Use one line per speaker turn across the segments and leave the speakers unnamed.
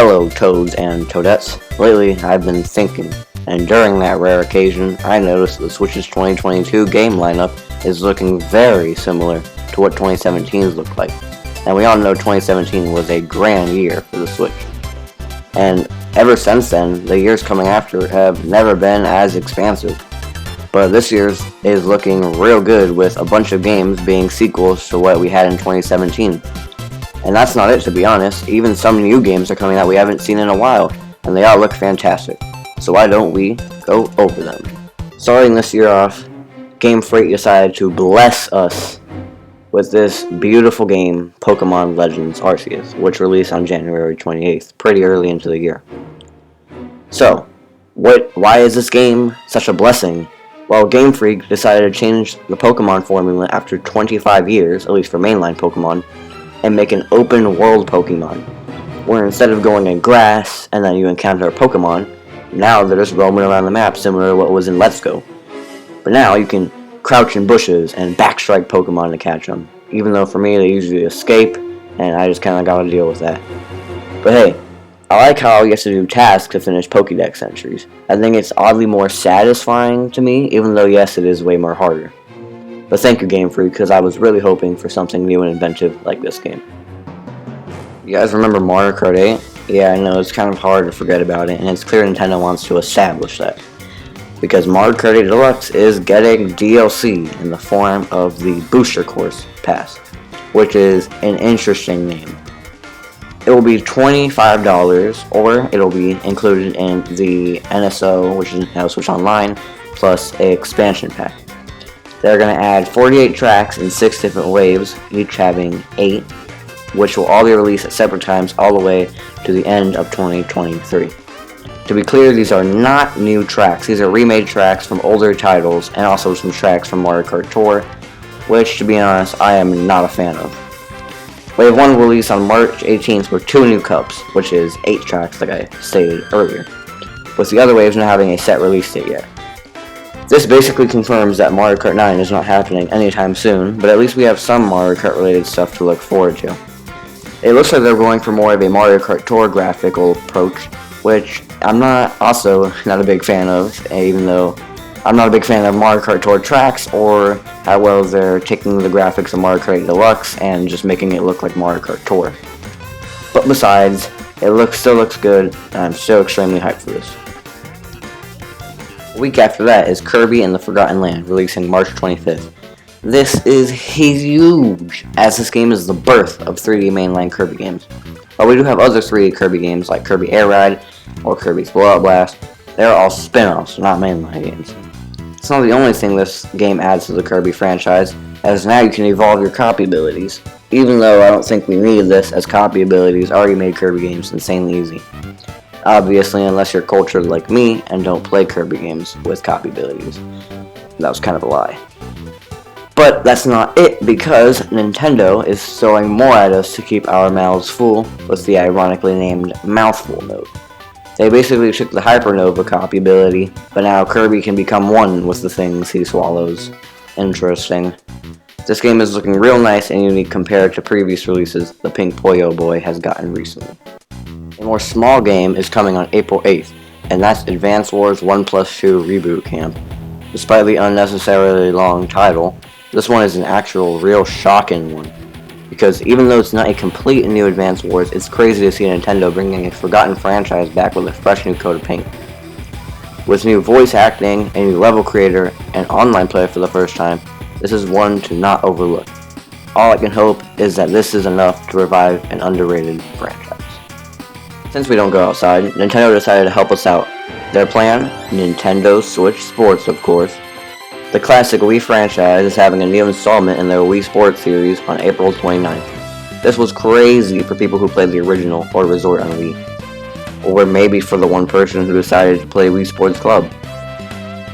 Hello, Toads and Toadettes. Lately, I've been thinking, and during that rare occasion, I noticed the Switch's 2022 game lineup is looking very similar to what 2017's looked like. And we all know 2017 was a grand year for the Switch. And ever since then, the years coming after have never been as expansive. But this year's is looking real good with a bunch of games being sequels to what we had in 2017. And that's not it, to be honest. Even some new games are coming out we haven't seen in a while, and they all look fantastic. So why don't we go over them? Starting this year off, Game Freak decided to bless us with this beautiful game, Pokémon Legends Arceus, which released on January 28th, pretty early into the year. So, why is this game such a blessing? Well, Game Freak decided to change the Pokémon formula after 25 years, at least for mainline Pokémon, and make an open world Pokemon, where instead of going in grass and then you encounter a Pokemon, now they're just roaming around the map similar to what was in Let's Go. But now you can crouch in bushes and backstrike Pokemon to catch them, even though for me they usually escape, and I just kinda gotta deal with that. But hey, I like how you have to do tasks to finish Pokédex entries. I think it's oddly more satisfying to me, even though yes, it is way more harder. But thank you, Game Freak, because I was really hoping for something new and inventive like this game. You guys remember Mario Kart 8? Yeah, I know, it's kind of hard to forget about it, and it's clear Nintendo wants to establish that. Because Mario Kart 8 Deluxe is getting DLC in the form of the Booster Course Pass, which is an interesting name. It will be $25, or it'll be included in the NSO, which is Nintendo Switch Online, plus an expansion pack. They're going to add 48 tracks in 6 different waves, each having 8, which will all be released at separate times all the way to the end of 2023. To be clear, these are not new tracks. These are remade tracks from older titles and also some tracks from Mario Kart Tour, which, to be honest, I am not a fan of. Wave 1 will release on March 18th with 2 new cups, which is 8 tracks like I stated earlier, with the other waves not having a set release date yet. This basically confirms that Mario Kart 9 is not happening anytime soon, but at least we have some Mario Kart related stuff to look forward to. It looks like they're going for more of a Mario Kart Tour graphical approach, which I'm not a big fan of, even though I'm not a big fan of Mario Kart Tour tracks or how well they're taking the graphics of Mario Kart Deluxe and just making it look like Mario Kart Tour. But besides, it still looks good, and I'm still extremely hyped for this. A week after that is Kirby and the Forgotten Land, releasing March 25th. This is huge, as this game is the birth of 3D mainline Kirby games. While we do have other 3D Kirby games like Kirby Air Ride or Kirby's Blowout Blast, they're all spin-offs, not mainline games. It's not the only thing this game adds to the Kirby franchise, as now you can evolve your copy abilities, even though I don't think we need this, as copy abilities already made Kirby games insanely easy. Obviously, unless you're cultured like me and don't play Kirby games with copy abilities. That was kind of a lie. But that's not it, because Nintendo is throwing more at us to keep our mouths full with the ironically named Mouthful mode. They basically took the Hypernova copy ability, but now Kirby can become one with the things he swallows. Interesting. This game is looking real nice and unique compared to previous releases the Pink Puyo Boy has gotten recently. A more small game is coming on April 8th, and that's Advance Wars 1+2 Reboot Camp. Despite the unnecessarily long title, this one is an actual real shocking one, because even though it's not a complete new Advance Wars, it's crazy to see Nintendo bringing a forgotten franchise back with a fresh new coat of paint. With new voice acting, a new level creator, and online play for the first time, this is one to not overlook. All I can hope is that this is enough to revive an underrated franchise. Since we don't go outside, Nintendo decided to help us out. Their plan? Nintendo Switch Sports, of course. The classic Wii franchise is having a new installment in their Wii Sports series on April 29th. This was crazy for people who played the original or Resort on Wii. Or maybe for the one person who decided to play Wii Sports Club.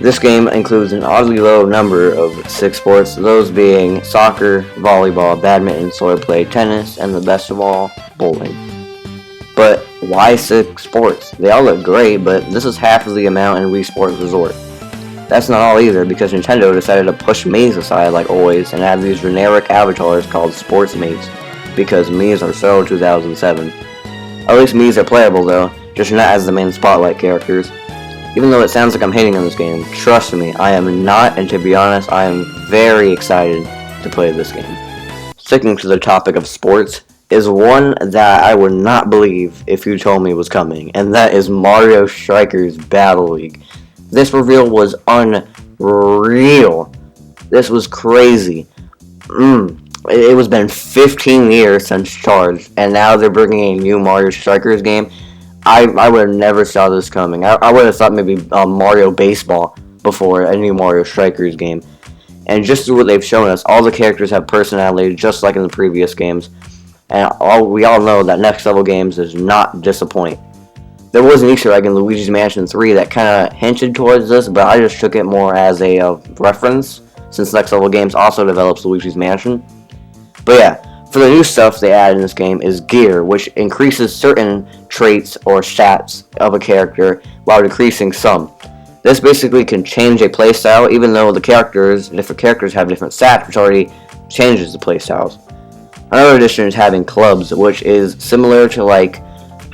This game includes an oddly low number of 6 sports, those being soccer, volleyball, badminton, swordplay, tennis, and the best of all, bowling. But why 6 sports? They all look great, but this is half of the amount in Wii Sports Resort. That's not all either, because Nintendo decided to push Mii's aside like always and add these generic avatars called Sports Mii's, because Mii's are so 2007. At least Mii's are playable though, just not as the main spotlight characters. Even though it sounds like I'm hating on this game, trust me, I am not, and to be honest, I am very excited to play this game. Sticking to the topic of sports is one that I would not believe if you told me was coming, and that is Mario Strikers Battle League. This reveal was unreal. This was crazy. It was been 15 years since Charged, and now they're bringing a new Mario Strikers game. I would have never saw this coming. I would have thought maybe Mario Baseball before a new Mario Strikers game. And just through what they've shown us, all the characters have personality just like in the previous games. And we all know that Next Level Games does not disappoint. There was an Easter egg in Luigi's Mansion 3 that kind of hinted towards this, but I just took it more as a reference, since Next Level Games also develops Luigi's Mansion. But yeah, for the new stuff they added in this game is gear, which increases certain traits or stats of a character while decreasing some. This basically can change a playstyle, even though the different characters have different stats, which already changes the playstyles. Another addition is having clubs, which is similar to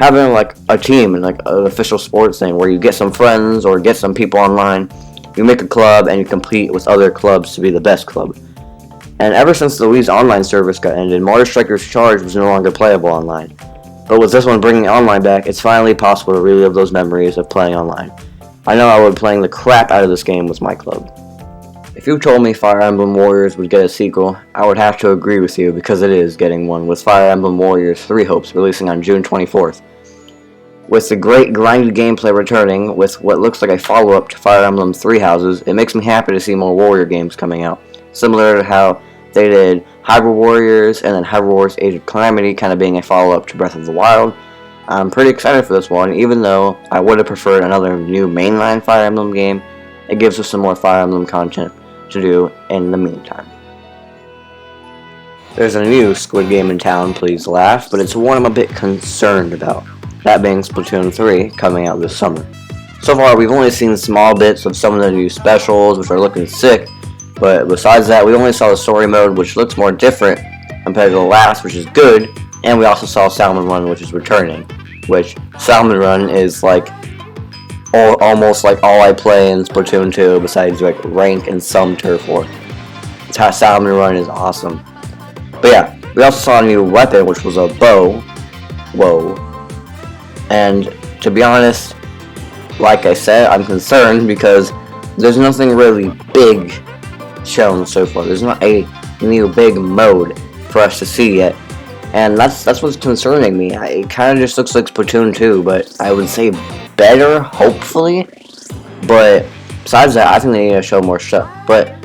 having a team and an official sports thing where you get some friends or get some people online, you make a club and you compete with other clubs to be the best club. And ever since the Wii's online service got ended, Mario Strikers Charged was no longer playable online. But with this one bringing online back, it's finally possible to relive those memories of playing online. I know I would be playing the crap out of this game with my club. If you told me Fire Emblem Warriors would get a sequel, I would have to agree with you because it is getting one, with Fire Emblem Warriors 3 Hopes releasing on June 24th. With the great grinded gameplay returning with what looks like a follow-up to Fire Emblem 3 Houses, it makes me happy to see more Warrior games coming out. Similar to how they did Hyrule Warriors and then Hyrule Warriors Age of Calamity kind of being a follow-up to Breath of the Wild. I'm pretty excited for this one, even though I would have preferred another new mainline Fire Emblem game. It gives us some more Fire Emblem content to do in the meantime. There's a new Squid game in town, please laugh, but it's one I'm a bit concerned about. That being Splatoon 3 coming out this summer. So far we've only seen small bits of some of the new specials which are looking sick, but besides that we only saw the story mode which looks more different compared to the last, which is good, and we also saw Salmon Run which is returning, which Salmon Run is almost like all I play in Splatoon 2 besides rank and some turf war. Salmon Run is awesome. But yeah, we also saw a new weapon which was a bow. Whoa. And to be honest, like I said, I'm concerned because there's nothing really big shown so far. There's not a new big mode for us to see yet. And that's what's concerning me. It kind of just looks like Splatoon 2, but I would say better, hopefully. But besides that, I think they need to show more stuff. But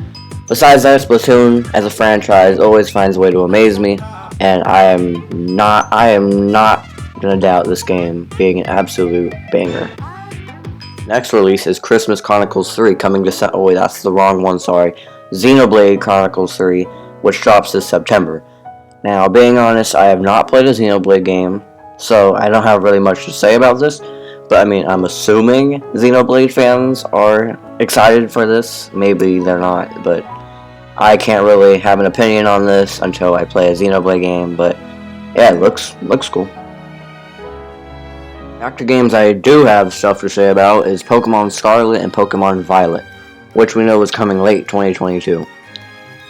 besides that, Splatoon as a franchise always finds a way to amaze me, and I am not gonna doubt this game being an absolute banger. Next release is Christmas Chronicles 3 coming to oh wait, that's the wrong one, sorry. Xenoblade Chronicles 3, which drops this September. Now, being honest, I have not played a Xenoblade game, so I don't have really much to say about this. But I mean, I'm assuming Xenoblade fans are excited for this. Maybe they're not, but I can't really have an opinion on this until I play a Xenoblade game. But yeah, it looks cool. After games I do have stuff to say about is Pokémon Scarlet and Pokémon Violet, which we know is coming late 2022.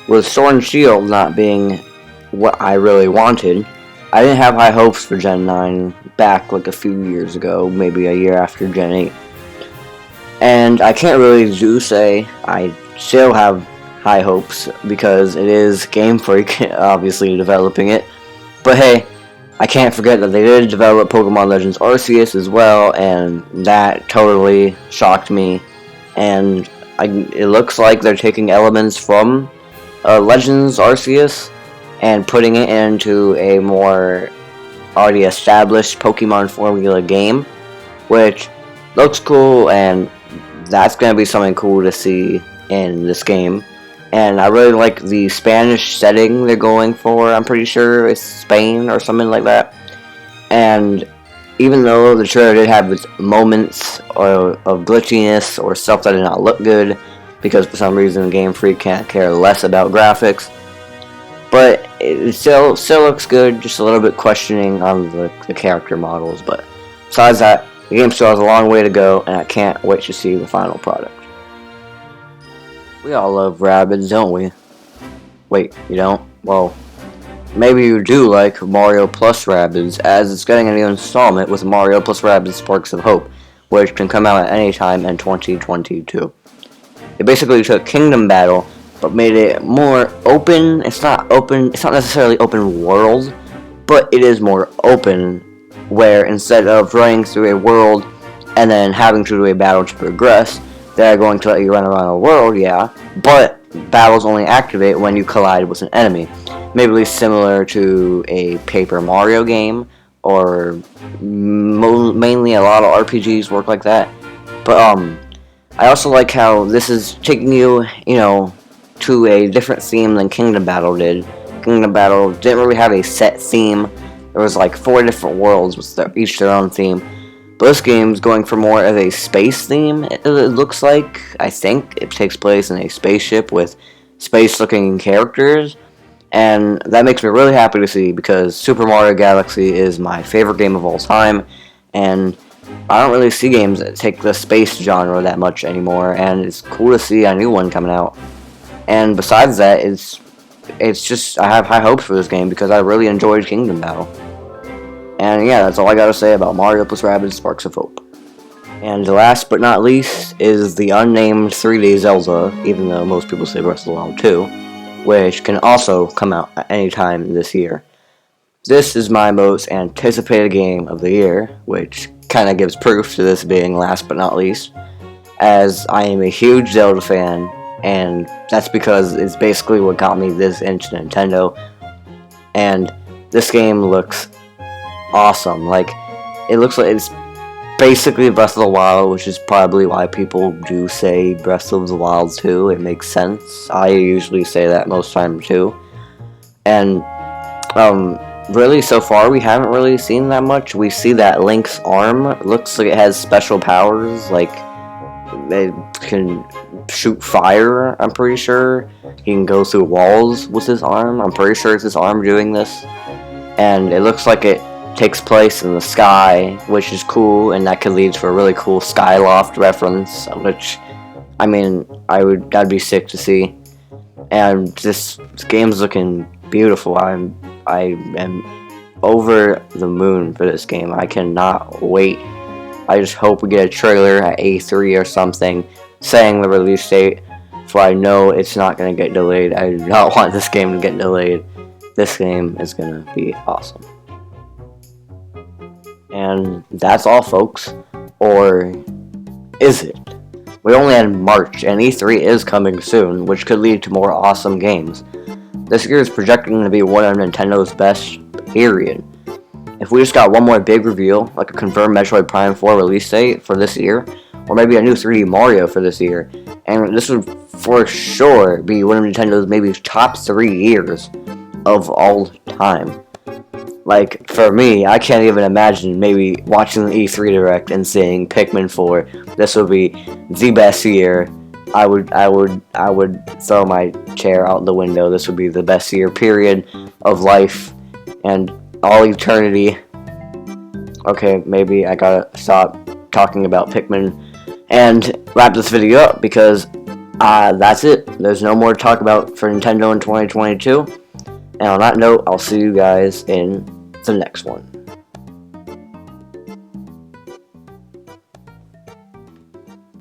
With Sword and Shield not being what I really wanted, I didn't have high hopes for Gen 9 back a few years ago, maybe a year after Gen 8. And I can't really say I still have high hopes because it is Game Freak obviously developing it. But hey, I can't forget that they did develop Pokemon Legends Arceus as well, and that totally shocked me. And it looks like they're taking elements from Legends Arceus and putting it into a more already established Pokemon formula game, which looks cool, and that's going to be something cool to see in this game. And I really like the Spanish setting they're going for. I'm pretty sure it's Spain or something like that. And even though the trailer did have its moments of glitchiness or stuff that did not look good, because for some reason Game Freak can't care less about graphics, but it still looks good, just a little bit questioning on the character models, but besides that, the game still has a long way to go, and I can't wait to see the final product. We all love Rabbids, don't we? Wait, you don't? Well, maybe you do like Mario Plus Rabbids, as it's getting a new installment with Mario Plus Rabbids Sparks of Hope, which can come out at any time in 2022. It basically took Kingdom Battle, but made it more open. It's not necessarily open world, but it is more open, where instead of running through a world and then having to do a battle to progress, they're going to let you run around a world, yeah, but battles only activate when you collide with an enemy. Maybe similar to a Paper Mario game, or mainly a lot of RPGs work like that. But I also like how this is taking you, to a different theme than Kingdom Battle did. Kingdom Battle didn't really have a set theme. There was like 4 different worlds with each their own theme. But this game's going for more of a space theme, it looks like. I think it takes place in a spaceship with space-looking characters. And that makes me really happy to see, because Super Mario Galaxy is my favorite game of all time. And I don't really see games that take the space genre that much anymore. And it's cool to see a new one coming out. And besides that, it's just, I have high hopes for this game because I really enjoyed Kingdom Battle. And yeah, that's all I gotta say about Mario plus Rabbids Sparks of Hope. And last but not least is the unnamed 3D Zelda, even though most people say Breath of the Wild 2, which can also come out at any time this year. This is my most anticipated game of the year, which kinda gives proof to this being last but not least, as I am a huge Zelda fan, and that's because it's basically what got me this into Nintendo. And this game looks awesome. Like, it looks like it's basically Breath of the Wild, which is probably why people do say Breath of the Wild 2. It makes sense. I usually say that most time too. And really, so far we haven't really seen that much. We see that Link's arm looks like it has special powers, like it can shoot fire, I'm pretty sure. He can go through walls with his arm. I'm pretty sure it's his arm doing this. And it looks like it takes place in the sky, which is cool, and that could lead to a really cool Skyloft reference, which, I mean, that'd be sick to see. And this game's looking beautiful. I am over the moon for this game. I cannot wait. I just hope we get a trailer at A3 or something saying the release date, for I know it's not going to get delayed. I do not want this game to get delayed. This game is going to be awesome. And that's all, folks. Or is it? We only had March, and E3 is coming soon, which could lead to more awesome games. This year is projecting to be one of Nintendo's best, period. If we just got one more big reveal, like a confirmed Metroid Prime 4 release date for this year, or maybe a new 3D Mario for this year, and this would for sure be one of Nintendo's maybe top 3 years of all time. Like, for me, I can't even imagine maybe watching the E3 Direct and seeing Pikmin 4. This would be the best year. I would throw my chair out the window. This would be the best year, period, of life and all eternity. Okay, maybe I gotta stop talking about Pikmin and wrap this video up, because that's it. There's no more to talk about for Nintendo in 2022. And on that note, I'll see you guys in the next one.